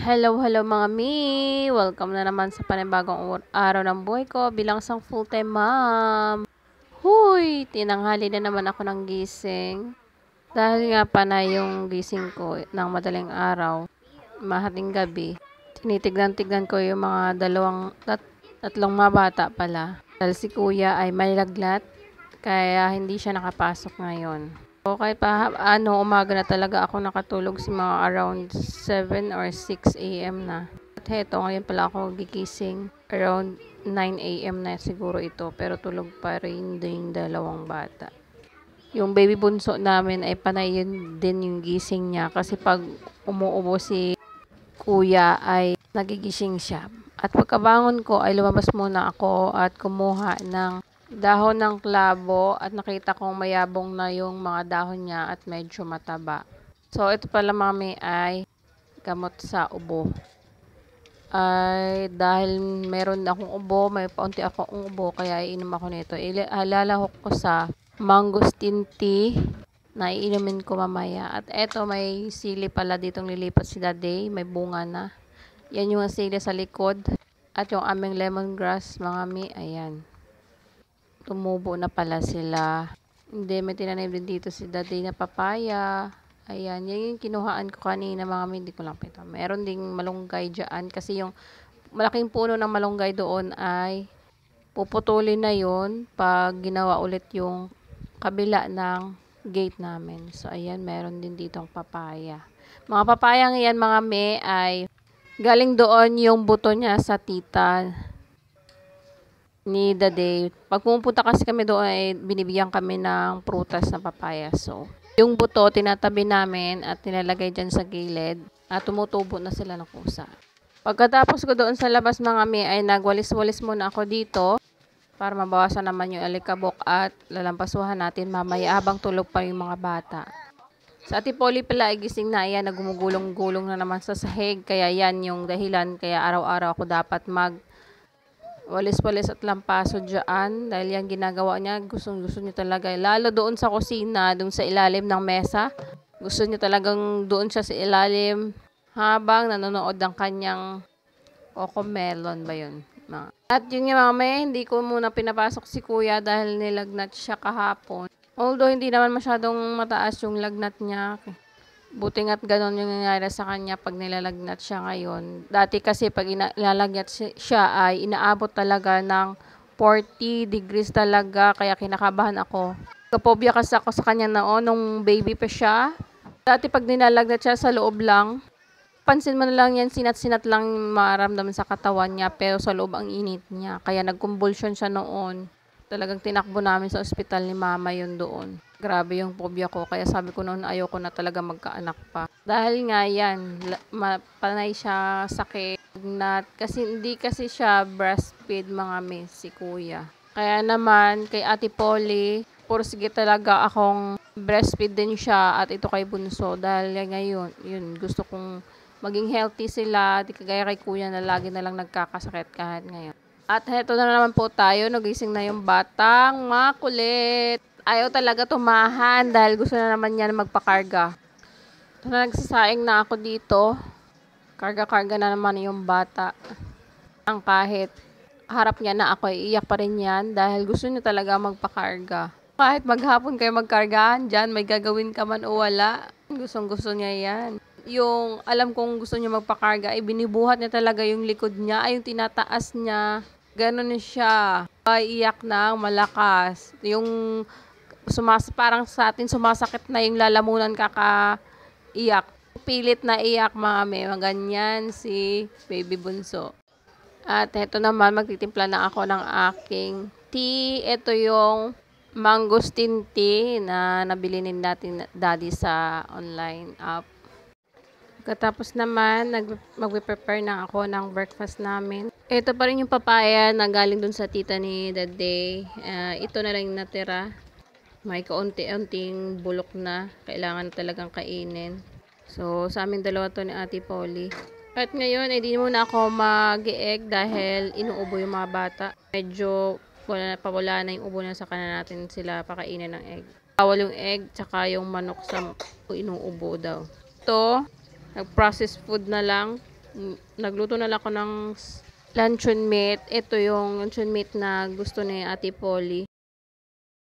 Hello mga mi! Welcome na naman sa panibagong araw ng buhay ko bilang isang full-time mom. Huy! Tinanghali na naman ako ng gising. Dahil nga pa na yung gising ko ng madaling araw, mahating gabi. Tinitignan-tignan ko yung mga tatlong mga bata pala. Dahil si kuya ay may lagnat, kaya hindi siya nakapasok ngayon. So, kahit pa umaga na talaga ako nakatulog si mga around 7 or 6 a.m. na. At heto, ngayon pala ako gigising. Around 9 a.m. na siguro ito, pero tulog pa rin din dalawang bata. Yung baby bunso namin ay panay yun din yung gising niya kasi pag umuubo si kuya ay nagigising siya. At pagkabangon ko ay lumabas muna ako at kumuha ng dahon ng klabo at nakita kong mayabong na yung mga dahon niya at medyo mataba. So, ito pala mami ay gamot sa ubo. Ay, dahil meron akong ubo, may paunti akong ubo, kaya iinom ako nito. Ilalahok ko sa mangosteen tea na iinumin ko mamaya. At eto, may sili pala ditong lilipat si Daddy. May bunga na. Yan yung sili sa likod. At yung aming lemongrass, mga mi, ayan. Tumubo na pala sila. Hindi, may tinanim din dito si Daddy na papaya. Ayan, yan yung kinuhaan ko kanina mga mi, hindi ko lang pito. Meron ding malunggay dyan kasi yung malaking puno ng malunggay doon ay puputulin na yun pag ginawa ulit yung kabila ng gate namin. So, ayan, meron din ditong papaya. Mga papaya ngayon mga mi ay galing doon yung buto niya sa tita ni Daddy. Pag pumupunta kasi kami doon ay binibigyan kami ng prutas na papaya. So, yung buto tinatabi namin at nilalagay dyan sa gilid at tumutubo na sila ng kusa. Pagkatapos ko doon sa labas mga mi ay nagwalis-walis muna ako dito para mabawasan naman yung alikabok at lalampasuhan natin mamaya habang tulog pa yung mga bata. Sa Ate Polly pala ay gising na yan, nagumugulong-gulong na naman sa sahig. Kaya yan yung dahilan kaya araw-araw ako dapat walis-walis at lampaso dyan dahil yan ginagawa niya, gusto niya talaga lalo doon sa kusina, doon sa ilalim ng mesa, gusto niya talagang doon siya sa ilalim habang nanonood ng kanyang cocomelon ba yun. At yun nga mamaya, hindi ko muna pinapasok si kuya dahil nilagnat siya kahapon, although hindi naman masyadong mataas yung lagnat niya. Buti nga't ganon yung nangyari sa kanya pag nilalagnat siya ngayon. Dati kasi pag ilalagnat siya ay inaabot talaga ng 40 degrees talaga. Kaya kinakabahan ako. Kapobya kasi ako sa kanya noon nung baby pa siya. Dati pag nilalagnat siya sa loob lang, pansin mo na lang yan, sinat-sinat lang maramdaman sa katawan niya. Pero sa loob ang init niya. Kaya nag-convulsion siya noon. Talagang tinakbo namin sa ospital ni mama yun doon. Grabe yung phobia ko. Kaya sabi ko noon ayoko na talaga magkaanak pa. Dahil nga yan, panay siya sakit. Kasi hindi kasi siya breastfeed mga miss, si kuya. Kaya naman kay Ate Polly, sige talaga akong breastfeed din siya at ito kay Bunso. Dahil ngayon, yun, gusto kong maging healthy sila. Di kagaya kay kuya na lagi na lang nagkakasakit kahit ngayon. At heto na naman po tayo, nagising na yung batang makulit. Ayaw talaga tumahan dahil gusto na naman niya magpakarga. Nagsasaing na ako dito. Karga-karga na naman yung bata. Ang kahit harap niya na ako, iiyak pa rin yan dahil gusto niya talaga magpakarga. Kahit maghapon kayo magkargahan dyan, may gagawin ka man o wala. Gustong-gusto niya yan. Yung alam kong gusto niya magpakarga, ay binibuhat niya talaga yung likod niya, ay yung tinataas niya. Ganon siya. Ay iyak na malakas. Yung parang sa atin sumasakit na yung lalamunan iyak. Pilit na iyak mga ganyan si baby bunso. At eto naman, magtitimpla na ako ng aking tea. Ito yung mangosteen tea na nabili din natin Daddy sa online app. Katapos naman, magpe-prepare na ako ng breakfast namin. Ito pa rin yung papaya na galing dun sa tita ni Daddy. Ito na lang yung natira. May kaunti-unting bulok na. Kailangan talagang kainin. So, sa amin dalawa to ni Ate Polly. At ngayon, di muna ako mag-egg dahil inuubo yung mga bata. Medyo pawala na yung ubo na sa kanan natin sila pakainin ng egg. Bawal yung egg, tsaka yung manok sa inuubo daw. Ito, nag-processed food na lang. Nagluto na lang ako ng luncheon meat. Ito yung luncheon meat na gusto ni Ate Polly.